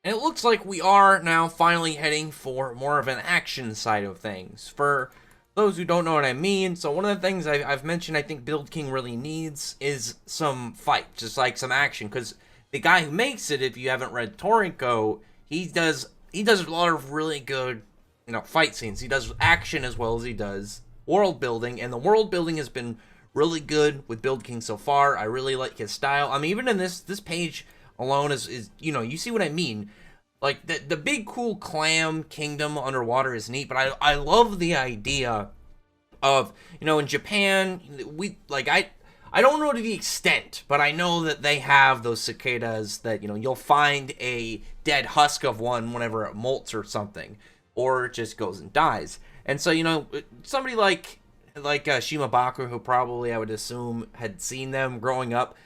And it looks like we are now finally heading for more of an action side of things. For those who don't know what I mean, so one of the things I've mentioned I think Build King really needs is some fight, just like some action. Because the guy who makes it, if you haven't read Toriko, he does a lot of really good, fight scenes. He does action as well as he does world building, and the world building has been really good with Build King so far. I really like his style. I mean, even in this page alone is you see what I mean. Like the big cool clam kingdom underwater is neat, but I love the idea of in Japan I don't know to the extent, but I know that they have those cicadas that you'll find a dead husk of one whenever it molts or something, or it just goes and dies. And so somebody like Shimabukuro, who probably I would assume had seen them growing up,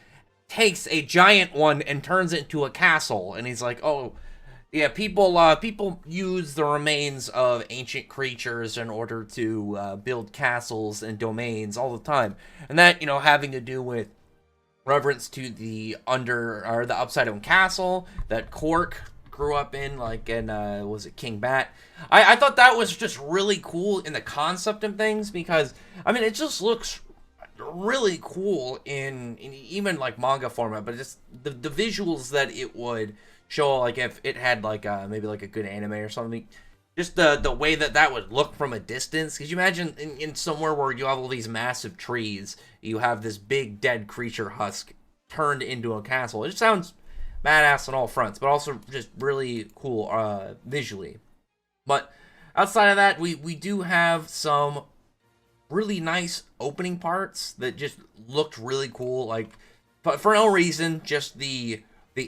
takes a giant one and turns it into a castle, and he's like, oh. Yeah, people use the remains of ancient creatures in order to build castles and domains all the time, and that having to do with reverence to the upside down castle that Cork grew up in, was it King Bat? I thought that was just really cool in the concept of things, because I mean it just looks really cool in even like manga format, but just the visuals that it would show, like if it had maybe like a good anime or something, just the way that would look from a distance. Because you imagine in somewhere where you have all these massive trees, you have this big dead creature husk turned into a castle. It just sounds badass on all fronts, but also just really cool visually. But outside of that, we do have some really nice opening parts that just looked really cool, but for no reason, just the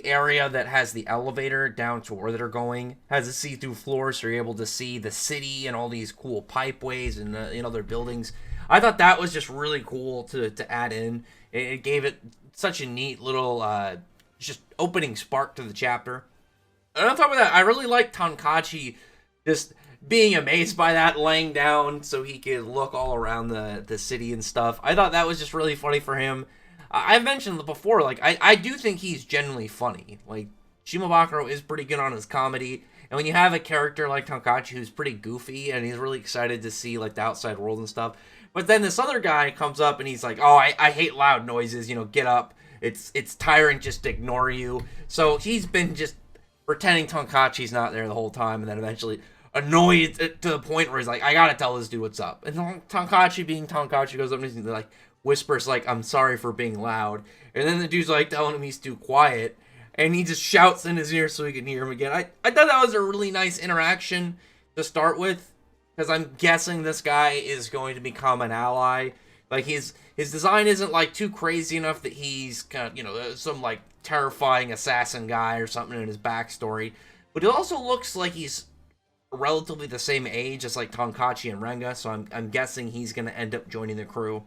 area that has the elevator down to where they're going has a see-through floor, so you're able to see the city and all these cool pipeways and their buildings. I thought that was just really cool to add in. It gave it such a neat little just opening spark to the chapter. And on top of that, I really like Tonkatchi just being amazed by that, laying down so he could look all around the city and stuff. I thought that was just really funny for him. I've mentioned before, I do think he's genuinely funny. Like, Shimabukuro is pretty good on his comedy, and when you have a character like Tonkatchi who's pretty goofy, and he's really excited to see, the outside world and stuff, but then this other guy comes up and he's like, oh, I hate loud noises, get up, it's tiring just to ignore you. So he's been just pretending Tonkatchi's not there the whole time, and then eventually annoyed to the point where he's like, I gotta tell this dude what's up. And Tonkatchi, being Tonkatchi, goes up and he's like, whispers I'm sorry for being loud, and then the dude's telling him he's too quiet, and he just shouts in his ear so he can hear him again. I thought that was a really nice interaction to start with, because I'm guessing this guy is going to become an ally. Like his design isn't too crazy enough that he's kind of some terrifying assassin guy or something in his backstory, but it also looks like he's relatively the same age as Tonkatchi and Renga, so I'm guessing he's gonna end up joining the crew.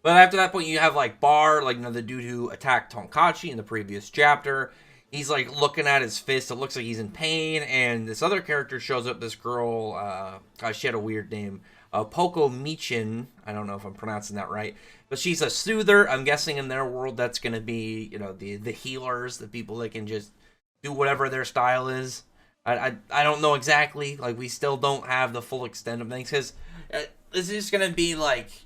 But after that point, you have Bar, the dude who attacked Tonkatchi in the previous chapter. He's looking at his fist. It looks like he's in pain. And this other character shows up. This girl, she had a weird name, Poko Michin. I don't know if I'm pronouncing that right, but she's a soother. I'm guessing in their world that's gonna be the healers, the people that can just do whatever their style is. I don't know exactly. We still don't have the full extent of things, because is this gonna be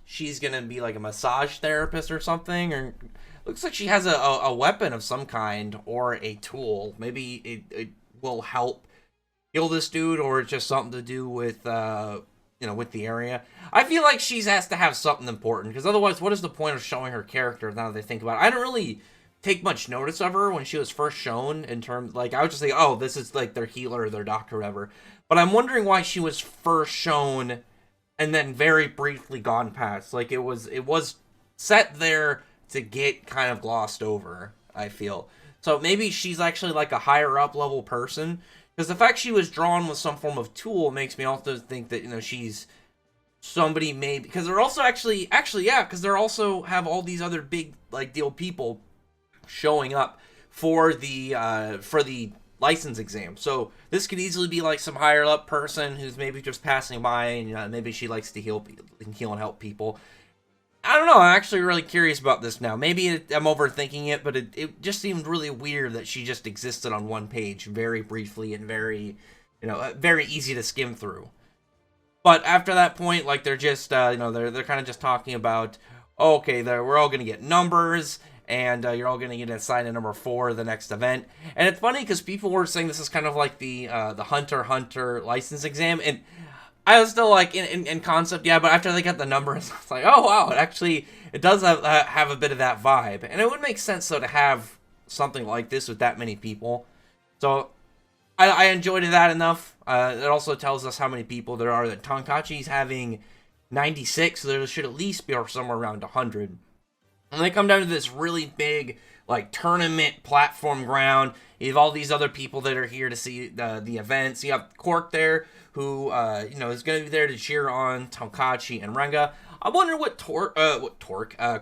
she's gonna be a massage therapist or something? Or looks like she has a weapon of some kind or a tool. Maybe it will help heal this dude, or it's just something to do with with the area. I feel like she has to have something important, because otherwise, what is the point of showing her character? Now that they think about it, I don't really take much notice of her when she was first shown. In terms, I would just think, oh, this is their healer or their doctor or whatever. But I'm wondering why she was first shown and then very briefly gone past. It was set there to get kind of glossed over, I feel. So maybe she's actually a higher up level person, because the fact she was drawn with some form of tool makes me also think that she's somebody, maybe because they're also actually yeah, because they're also have all these other big deal people showing up for the license exam. So this could easily be some higher up person who's maybe just passing by, and maybe she likes to heal and help people. I don't know. I'm actually really curious about this now. Maybe I'm overthinking it, but it just seemed really weird that she just existed on one page very briefly and very, very easy to skim through. But after that point, like they're just, they're kind of just talking about, oh, okay, we're all gonna get numbers, and you're all gonna get assigned a number 4 the next event. And it's funny because people were saying this is kind of like the Hunter x Hunter license exam, and I was still like in concept, yeah, but after they got the numbers, I was like, oh wow, it does have a bit of that vibe, and it would make sense though to have something like this with that many people. So I enjoyed that enough. It also tells us how many people there are. That Tonkatchi's having 96, so there should at least be somewhere around 100. And they come down to this really big, like, tournament platform ground. You have all these other people that are here to see the events. You have Cork there, who, is going to be there to cheer on Tonkatchi and Renga. I wonder what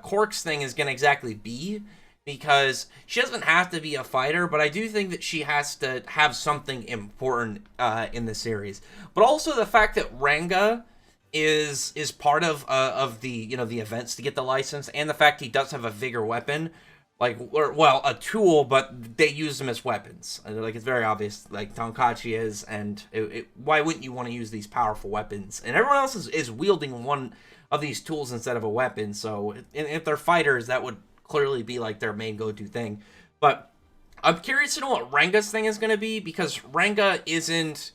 Cork's thing is going to exactly be, because she doesn't have to be a fighter, but I do think that she has to have something important in the series. But also the fact that Renga is part of the the events to get the license, and the fact he does have a vigor weapon, a tool, but they use them as weapons. Like, it's very obvious, like Tonkatchi is, and why wouldn't you want to use these powerful weapons? And everyone else is wielding one of these tools instead of a weapon, so if they're fighters, that would clearly be like their main go-to thing. But I'm curious to know what Renga's thing is going to be, because Renga isn't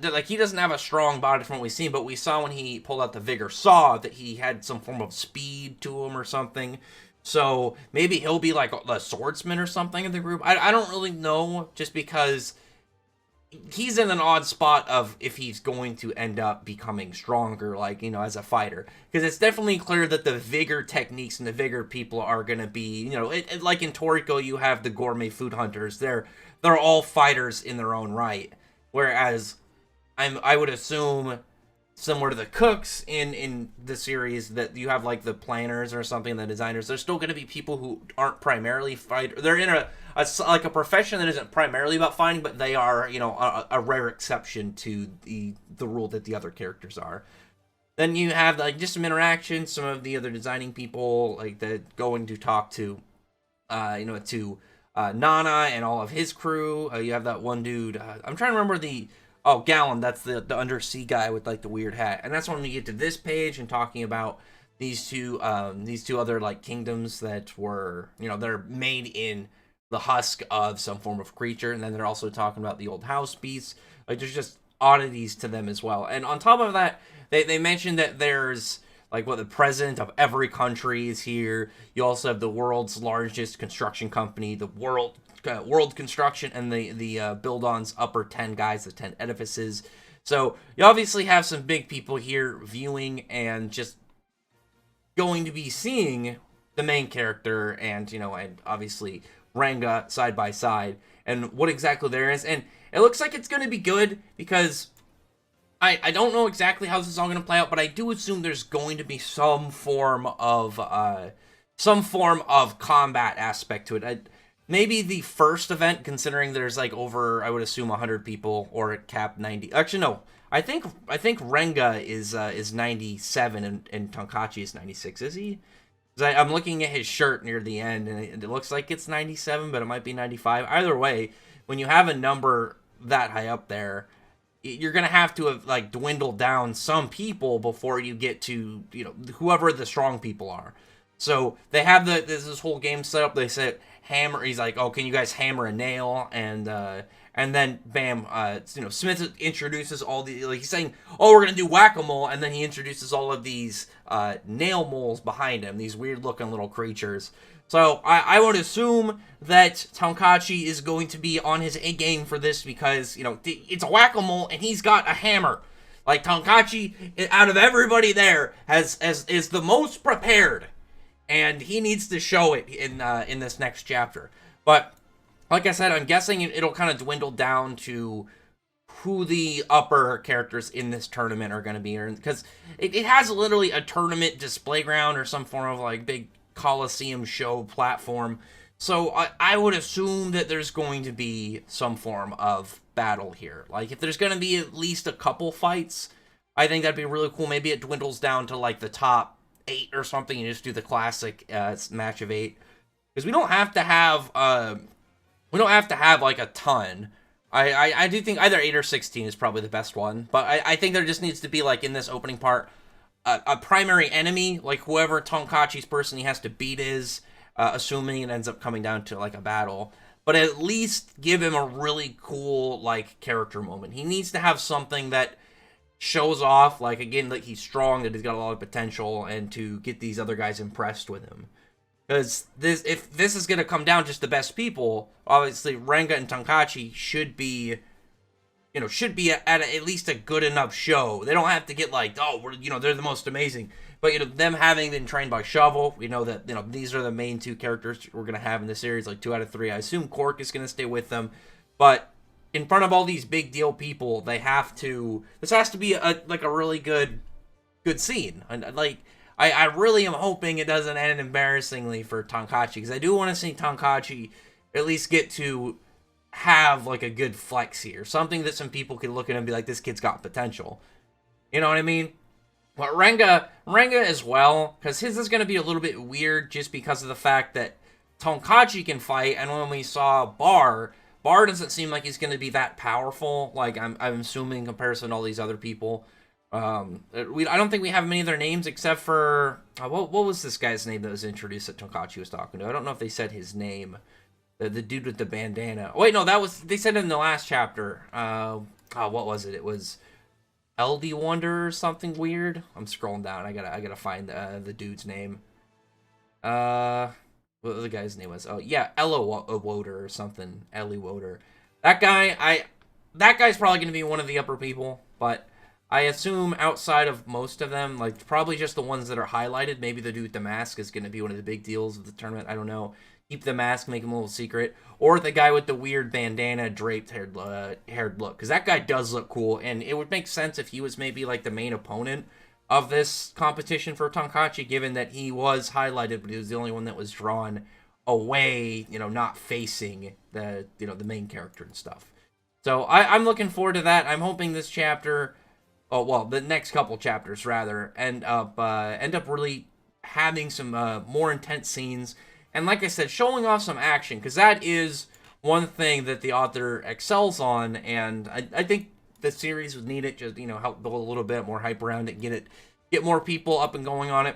like, he doesn't have a strong body from what we've seen, but we saw when he pulled out the Vigor Saw that he had some form of speed to him or something. So maybe he'll be like the swordsman or something in the group. I don't really know, just because he's in an odd spot of if he's going to end up becoming stronger, like, as a fighter. Because it's definitely clear that the vigor techniques and the vigor people are going to be, like in Toriko, you have the gourmet food hunters. They're all fighters in their own right. Whereas I would assume, similar to the cooks in the series, that you have like the planners or something, the designers, there's still going to be people who aren't primarily fighters. They're in a profession that isn't primarily about fighting, but they are, a rare exception to the rule that the other characters are. Then you have like just some interactions, some of the other designing people, like, that going to talk to Nana and all of his crew. You have that one dude, I'm trying to remember Gallon, that's the undersea guy with like the weird hat. And that's when we get to this page and talking about these two other like kingdoms that were, they're made in the husk of some form of creature. And then they're also talking about the old house beasts. Like, there's just oddities to them as well. And on top of that, they mentioned that there's like the president of every country is here. You also have the world's largest construction company, the World Construction, and the Build-On's upper 10 guys, the 10 edifices. So you obviously have some big people here viewing and just going to be seeing the main character and, and obviously Renga side by side, and what exactly there is. And it looks like it's going to be good, because I don't know exactly how this is all going to play out, but I do assume there's going to be some form of combat aspect to it. Maybe the first event, considering there's like over, I would assume, 100 people, or at cap 90. Actually, no. I think Renga is 97 and Tonkatchi is 96. Is he? I'm looking at his shirt near the end, and it looks like it's 97, but it might be 95. Either way, when you have a number that high up there, you're gonna have to have like dwindled down some people before you get to whoever the strong people are. So they have this whole game set up. They said hammer. He's like, oh, can you guys hammer a nail? And then bam, Smith introduces all the, like, he's saying, oh, we're gonna do whack-a-mole, and then he introduces all of these nail moles behind him, these weird looking little creatures. So I would assume that Tonkatchi is going to be on his A game for this, because it's a whack-a-mole and he's got a hammer. Like, Tonkatchi, out of everybody there, is the most prepared, and he needs to show it in this next chapter. But like I said, I'm guessing it'll kind of dwindle down to who the upper characters in this tournament are going to be, because it has literally a tournament display ground or some form of like big Coliseum show platform. So I would assume that there's going to be some form of battle here. Like, if there's going to be at least a couple fights, I think that'd be really cool. Maybe it dwindles down to like the top 8 or something, and just do the classic match of 8, because we don't have to have like a ton. I do think either 8 or 16 is probably the best one, but I think there just needs to be, like, in this opening part, a primary enemy, like whoever Tonkaichi's person he has to beat is, assuming it ends up coming down to, like, a battle. But at least give him a really cool, like, character moment. He needs to have something that shows off, like, again, that he's strong, that he's got a lot of potential, and to get these other guys impressed with him. Because if this is going to come down just the best people, obviously Renga and Tonkaichi should be at least a good enough show. They don't have to get like, oh, they're the most amazing. But, them having been trained by Shovel, we know that, these are the main 2 characters we're going to have in the series, like 2 out of 3. I assume Cork is going to stay with them. But in front of all these big deal people, this has to be a really good scene. And, like, I really am hoping it doesn't end embarrassingly for Tonkaichi, because I do want to see Tonkaichi at least get to have, like, a good flex here. Something that some people can look at and be like, this kid's got potential. You know what I mean? But Renga as well, because his is going to be a little bit weird just because of the fact that Tonkaichi can fight, and when we saw Bar doesn't seem like he's going to be that powerful, like, I'm assuming in comparison to all these other people. I don't think we have many of their names except for what was this guy's name that was introduced that Tonkaichi was talking to? I don't know if they said his name. The dude with the bandana. Oh, wait, no, they said it in the last chapter. What was it? It was LD Wonder or something weird. I'm scrolling down. I gotta find the dude's name. What the guy's name was? Oh yeah, Ella Woder or something. Ellie Woder. That guy's probably gonna be one of the upper people, but I assume outside of most of them, like, probably just the ones that are highlighted, maybe the dude with the mask is going to be one of the big deals of the tournament. I don't know. Keep the mask, make him a little secret. Or the guy with the weird bandana draped haired look. Because that guy does look cool, and it would make sense if he was maybe, like, the main opponent of this competition for Tonkaichi, given that he was highlighted, but he was the only one that was drawn away, not facing the main character and stuff. So I'm looking forward to that. I'm hoping this chapter... the next couple chapters, rather, end up really having some more intense scenes. And like I said, showing off some action, because that is one thing that the author excels on, and I think the series would need it, just, help build a little bit more hype around it, get more people up and going on it.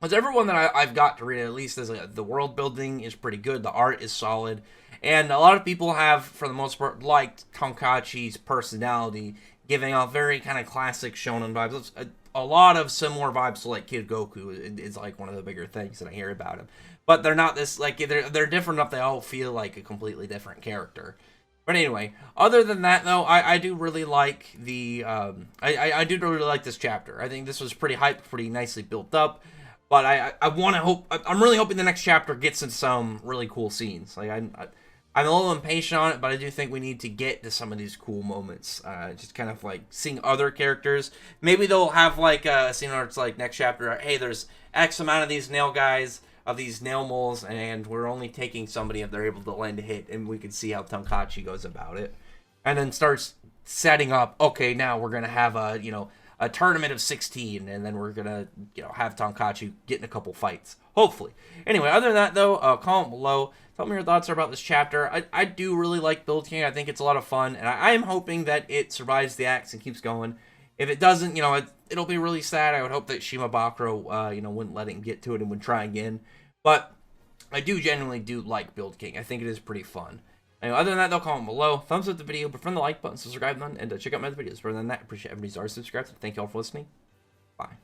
Because everyone that I've got to read it, at least, the world building is pretty good, the art is solid, and a lot of people have, for the most part, liked Tonkaichi's personality, giving off very kind of classic shonen vibes. A lot of similar vibes to, like, Kid Goku is like one of the bigger things that I hear about him. But they're not this, like, they're different enough they all feel like a completely different character. But anyway, other than that, though, I do really like the, I do really like this chapter. I think this was pretty hyped, pretty nicely built up. But I'm really hoping the next chapter gets into some really cool scenes. Like, I'm a little impatient on it, but I do think we need to get to some of these cool moments. Just kind of like seeing other characters. Maybe they'll have like a scene where it's like next chapter, hey, there's X amount of these nail guys, of these nail moles, and we're only taking somebody if they're able to land a hit, and we can see how Tonkaichi goes about it. And then starts setting up, okay, now we're going to have a tournament of 16, and then we're going to, have Tonkaichi get in a couple fights. Hopefully. Anyway, other than that, though, comment below. Tell me your thoughts about this chapter. I do really like Build King. I think it's a lot of fun, and I am hoping that it survives the acts and keeps going. If it doesn't, it'll be really sad. I would hope that Shimabukuro, wouldn't let him get to it and would try again. But I genuinely do like Build King. I think it is pretty fun. Anyway, other than that, though, comment below. Thumbs up the video, befriend the like button, subscribe button, and check out my other videos. Further than that, I appreciate everybody's already subscribed. Thank you all for listening. Bye.